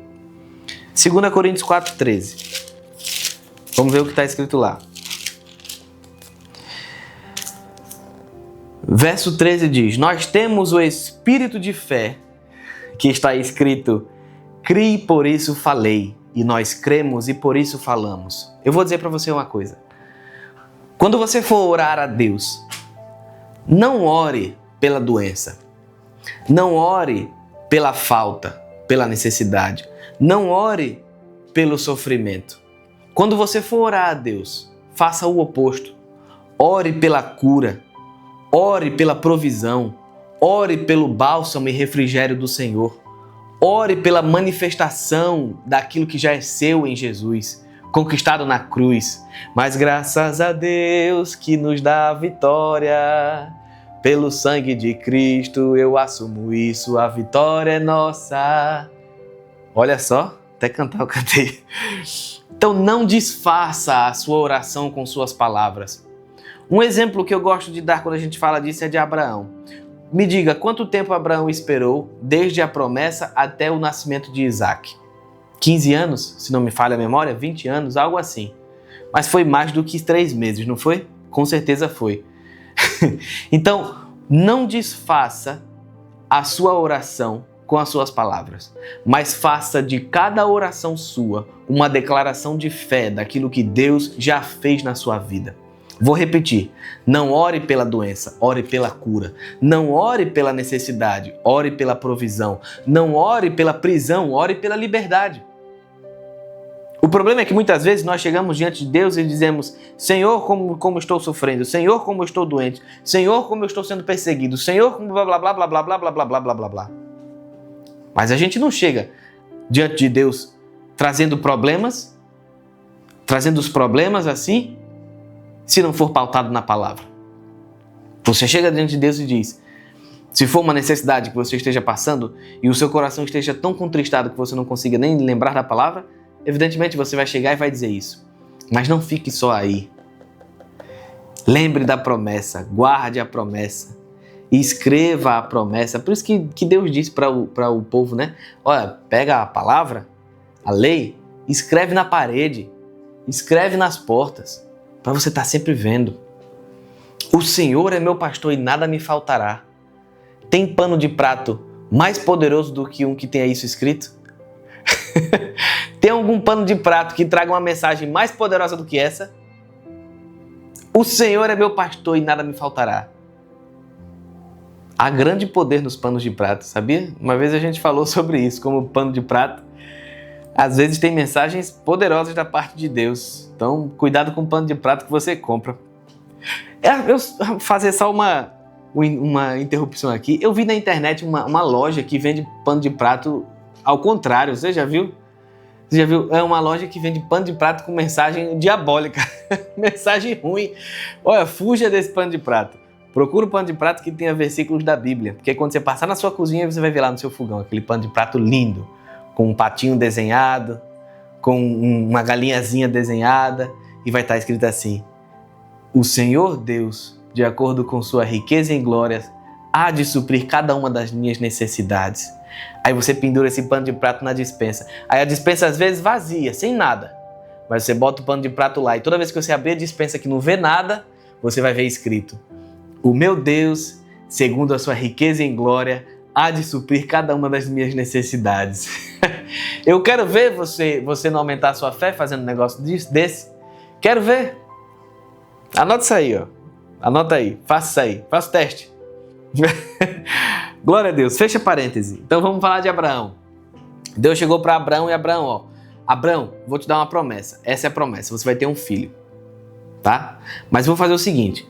2 Coríntios 4,13. Vamos ver o que está escrito lá. Verso 13 diz: nós temos o espírito de fé, que está escrito: crie, por isso falei, e nós cremos e por isso falamos. Eu vou dizer para você uma coisa. Quando você for orar a Deus, não ore pela doença. Não ore pela falta, pela necessidade. Não ore pelo sofrimento. Quando você for orar a Deus, faça o oposto. Ore pela cura. Ore pela provisão. Ore pelo bálsamo e refrigério do Senhor. Ore pela manifestação daquilo que já é seu em Jesus, conquistado na cruz. Mas graças a Deus que nos dá a vitória. Pelo sangue de Cristo eu assumo isso, a vitória é nossa. Olha só, até cantar eu cantei. Então não disfarça a sua oração com suas palavras. Um exemplo que eu gosto de dar quando a gente fala disso é de Abraão. Me diga, quanto tempo Abraão esperou desde a promessa até o nascimento de Isaac? 15 anos, se não me falha a memória, 20 anos, algo assim. Mas foi mais do que 3 meses, não foi? Com certeza foi. Então, não desfaça a sua oração com as suas palavras, mas faça de cada oração sua uma declaração de fé daquilo que Deus já fez na sua vida. Vou repetir, não ore pela doença, ore pela cura. Não ore pela necessidade, ore pela provisão. Não ore pela prisão, ore pela liberdade. O problema é que muitas vezes nós chegamos diante de Deus e dizemos: Senhor, como estou sofrendo, Senhor, como eu estou doente, Senhor, como eu estou sendo perseguido, Senhor, como blá blá blá blá blá blá blá blá blá blá blá blá. Mas a gente não chega diante de Deus trazendo os problemas assim, se não for pautado na palavra. Você chega diante de Deus e diz: se for uma necessidade que você esteja passando e o seu coração esteja tão contristado que você não consiga nem lembrar da palavra, evidentemente você vai chegar e vai dizer isso. Mas não fique só aí. Lembre da promessa, guarde a promessa, escreva a promessa. Por isso que Deus disse para o povo, né? Olha, pega a palavra, a lei, escreve na parede, escreve nas portas, para você estar sempre vendo. O Senhor é meu pastor e nada me faltará. Tem pano de prato mais poderoso do que um que tenha isso escrito? Tem algum pano de prato que traga uma mensagem mais poderosa do que essa? O Senhor é meu pastor e nada me faltará. Há grande poder nos panos de prato, sabia? Uma vez a gente falou sobre isso, como pano de prato. Às vezes tem mensagens poderosas da parte de Deus. Então, cuidado com o pano de prato que você compra. Eu vou fazer só uma interrupção aqui. Eu vi na internet uma loja que vende pano de prato ao contrário. Você já viu? Você já viu? É uma loja que vende pano de prato com mensagem diabólica. Mensagem ruim. Olha, fuja desse pano de prato. Procura um pano de prato que tenha versículos da Bíblia. Porque quando você passar na sua cozinha, você vai ver lá no seu fogão aquele pano de prato lindo. Com um patinho desenhado, com uma galinhazinha desenhada. E vai estar escrito assim: o Senhor Deus, de acordo com sua riqueza em glórias, há de suprir cada uma das minhas necessidades. Aí você pendura esse pano de prato na despensa. Aí a despensa às vezes vazia, sem nada. Mas você bota o pano de prato lá e toda vez que você abrir a despensa que não vê nada, você vai ver escrito: o meu Deus, segundo a sua riqueza em glória, há de suprir cada uma das minhas necessidades. Eu quero ver você não aumentar a sua fé fazendo um negócio desse. Quero ver. Anota isso aí, ó. Anota aí, faça isso aí, faça o teste. Glória a Deus, fecha parêntese. Então vamos falar de Abraão. Deus chegou para Abraão e Abraão, ó: Abraão, vou te dar uma promessa. Essa é a promessa, você vai ter um filho, tá? Mas vou fazer o seguinte: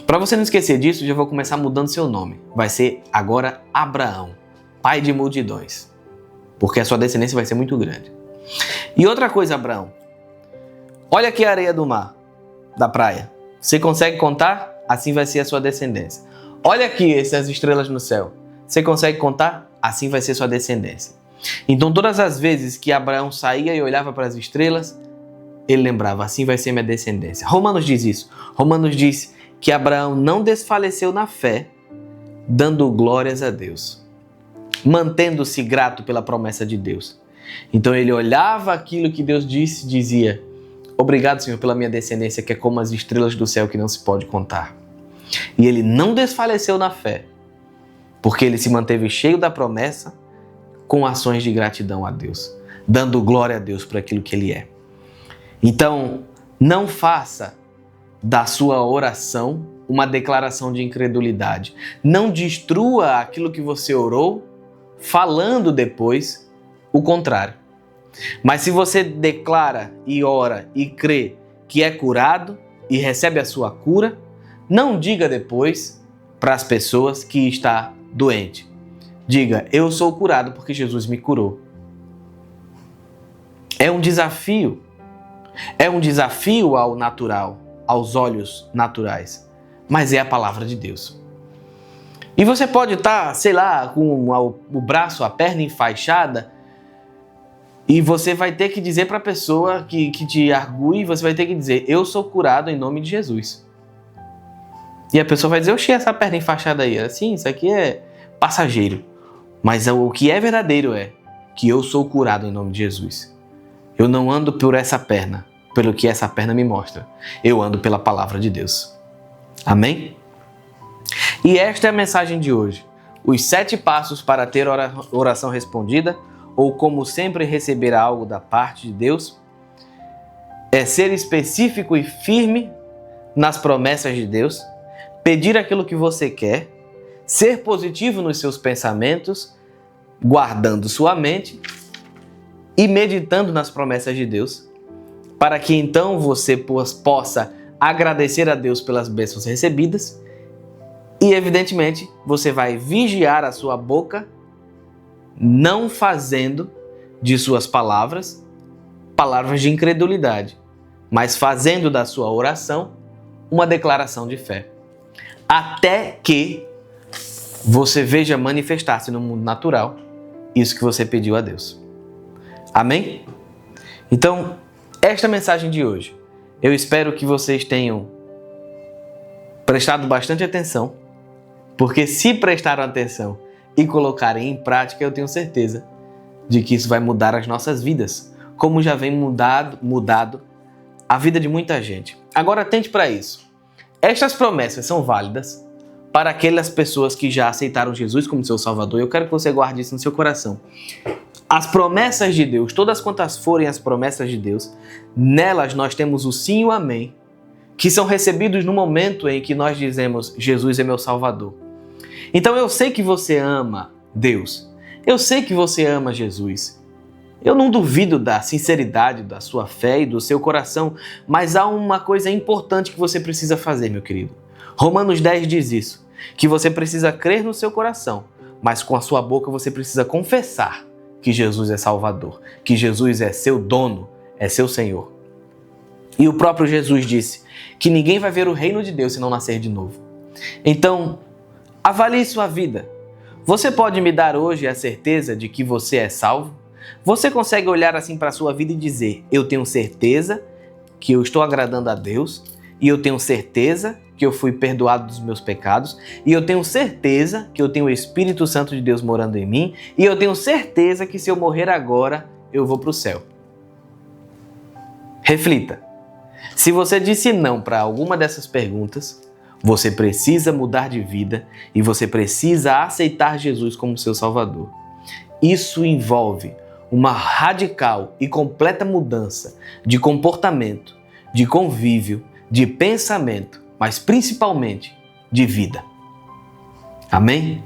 Para você não esquecer disso, já vou começar mudando seu nome. Vai ser agora Abraão, pai de multidões, porque a sua descendência vai ser muito grande. E outra coisa, Abraão, olha aqui a areia do mar, da praia. Você consegue contar? Assim vai ser a sua descendência. Olha aqui essas estrelas no céu. Você consegue contar? Assim vai ser sua descendência. Então todas as vezes que Abraão saía e olhava para as estrelas, ele lembrava, assim vai ser minha descendência. Romanos diz isso. Romanos diz que Abraão não desfaleceu na fé, dando glórias a Deus, mantendo-se grato pela promessa de Deus. Então ele olhava aquilo que Deus disse e dizia, obrigado, Senhor, pela minha descendência, que é como as estrelas do céu que não se pode contar. E ele não desfaleceu na fé, porque ele se manteve cheio da promessa, com ações de gratidão a Deus, dando glória a Deus por aquilo que ele é. Então, não faça da sua oração uma declaração de incredulidade. Não destrua aquilo que você orou, falando depois o contrário. Mas se você declara e ora e crê que é curado e recebe a sua cura, não diga depois para as pessoas que está doente. Diga, eu sou curado porque Jesus me curou. É um desafio. É um desafio ao natural, aos olhos naturais. Mas é a palavra de Deus. E você pode estar, sei lá, com o braço, a perna enfaixada, e você vai ter que dizer para a pessoa que te argue, você vai ter que dizer, eu sou curado em nome de Jesus. E a pessoa vai dizer, oxi, essa perna enfaixada aí, assim, isso aqui é passageiro. Mas o que é verdadeiro é que eu sou curado em nome de Jesus. Eu não ando por essa perna, pelo que essa perna me mostra. Eu ando pela palavra de Deus. Amém? E esta é a mensagem de hoje. Os 7 passos para ter oração respondida, ou como sempre receber algo da parte de Deus, é ser específico e firme nas promessas de Deus, pedir aquilo que você quer, ser positivo nos seus pensamentos, guardando sua mente e meditando nas promessas de Deus, para que então você possa agradecer a Deus pelas bênçãos recebidas e, evidentemente, você vai vigiar a sua boca, não fazendo de suas palavras de incredulidade, mas fazendo da sua oração uma declaração de fé. Até que você veja manifestar-se no mundo natural isso que você pediu a Deus. Amém? Então, esta mensagem de hoje, eu espero que vocês tenham prestado bastante atenção, porque se prestaram atenção e colocarem em prática, eu tenho certeza de que isso vai mudar as nossas vidas, como já vem mudado a vida de muita gente. Agora, atente para isso. Estas promessas são válidas para aquelas pessoas que já aceitaram Jesus como seu Salvador. Eu quero que você guarde isso no seu coração. As promessas de Deus, todas quantas forem as promessas de Deus, nelas nós temos o sim e o amém, que são recebidos no momento em que nós dizemos, Jesus é meu Salvador. Então eu sei que você ama Deus, eu sei que você ama Jesus. Eu não duvido da sinceridade da sua fé e do seu coração, mas há uma coisa importante que você precisa fazer, meu querido. Romanos 10 diz isso, que você precisa crer no seu coração, mas com a sua boca você precisa confessar que Jesus é Salvador, que Jesus é seu dono, é seu Senhor. E o próprio Jesus disse que ninguém vai ver o reino de Deus se não nascer de novo. Então, avalie sua vida. Você pode me dar hoje a certeza de que você é salvo? Você consegue olhar assim para a sua vida e dizer, eu tenho certeza que eu estou agradando a Deus, e eu tenho certeza que eu fui perdoado dos meus pecados, e eu tenho certeza que eu tenho o Espírito Santo de Deus morando em mim, e eu tenho certeza que se eu morrer agora, eu vou para o céu. Reflita. Se você disse não para alguma dessas perguntas, você precisa mudar de vida e você precisa aceitar Jesus como seu Salvador. Isso envolve uma radical e completa mudança de comportamento, de convívio, de pensamento, mas principalmente de vida. Amém?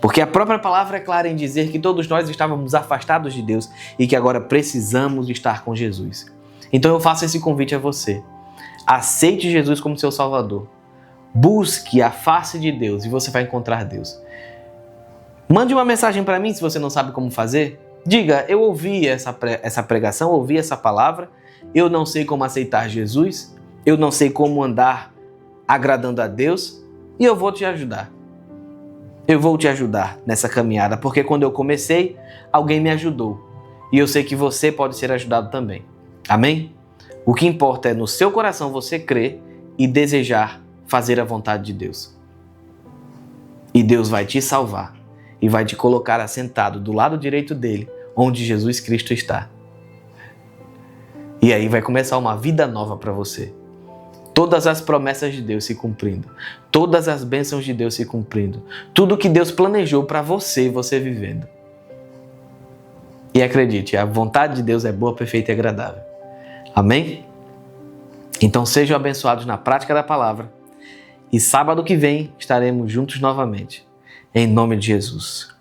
Porque a própria palavra é clara em dizer que todos nós estávamos afastados de Deus e que agora precisamos estar com Jesus. Então eu faço esse convite a você. Aceite Jesus como seu Salvador. Busque a face de Deus e você vai encontrar Deus. Mande uma mensagem para mim se você não sabe como fazer. Diga, eu ouvi essa pregação, ouvi essa palavra, eu não sei como aceitar Jesus, eu não sei como andar agradando a Deus e eu vou te ajudar. Eu vou te ajudar nessa caminhada, porque quando eu comecei, alguém me ajudou. E eu sei que você pode ser ajudado também. Amém? O que importa é no seu coração você crer e desejar fazer a vontade de Deus. E Deus vai te salvar e vai te colocar assentado do lado direito dele, onde Jesus Cristo está. E aí vai começar uma vida nova para você. Todas as promessas de Deus se cumprindo. Todas as bênçãos de Deus se cumprindo. Tudo que Deus planejou para você, você vivendo. E acredite, a vontade de Deus é boa, perfeita e agradável. Amém? Então sejam abençoados na prática da palavra. E sábado que vem estaremos juntos novamente. Em nome de Jesus.